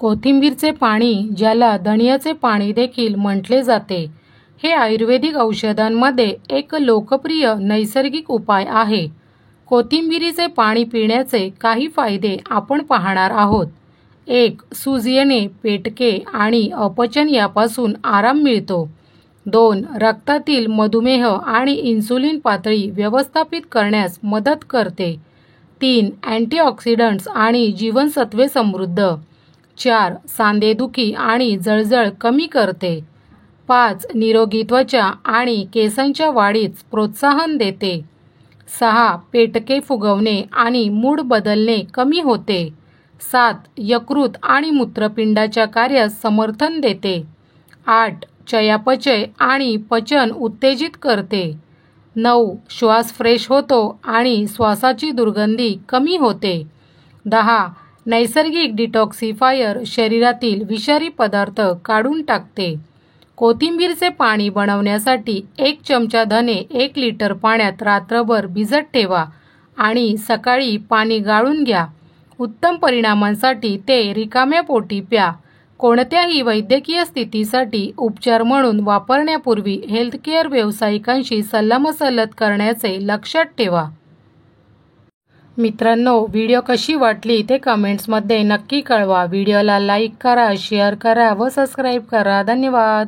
कोथिंबीरचे पाणी, ज्याला धण्याचे पाणी देखील म्हटले जाते, हे आयुर्वेदिक औषधांमध्ये एक लोकप्रिय नैसर्गिक उपाय आहे. कोथिंबीरीचे पाणी पिण्याचे काही फायदे आपण पाहणार आहोत. 1. सूज येणे, पेटके आणि अपचन यापासून आराम मिळतो. 2. रक्तातील मधुमेह आणि इन्सुलिन पातळी व्यवस्थापित करण्यास मदत करते. 3. अँटीऑक्सिडंट्स आणि जीवनसत्त्वे समृद्ध. 4. सांधेदुखी आणि जळजळ कमी करते. 5. निरोगी त्वचा आणि केसांच्या वाढीस प्रोत्साहन देते. 6. पेटके फुगवणे आणि मूड बदलणे कमी होते. 7. यकृत आणि मूत्रपिंडाच्या कार्यास समर्थन देते. 8. चयापचय आणि पचन उत्तेजित करते. 9. श्वास फ्रेश होतो आणि श्वासाची दुर्गंधी कमी होते. 10. नैसर्गिक डिटॉक्सिफायर शरीरातील विषारी पदार्थ काढून टाकते. कोथिंबीरचे पाणी बनवण्यासाठी 1 चमचा धने 1 लिटर पाण्यात रात्रभर भिजत ठेवा आणि सकाळी पाणी गाळून घ्या. उत्तम परिणामांसाठी ते रिकाम्या पोटी प्या. कोणत्याही वैद्यकीय स्थितीसाठी उपचार म्हणून वापरण्यापूर्वी हेल्थकेअर व्यावसायिकांशी सल्लामसलत करण्याचे लक्षात ठेवा. मित्रांनो, व्हिडिओ कशी वाटली ते कमेंट्समध्ये नक्की कळवा. व्हिडिओला लाईक करा, शेअर करा व सबस्क्राईब करा. धन्यवाद.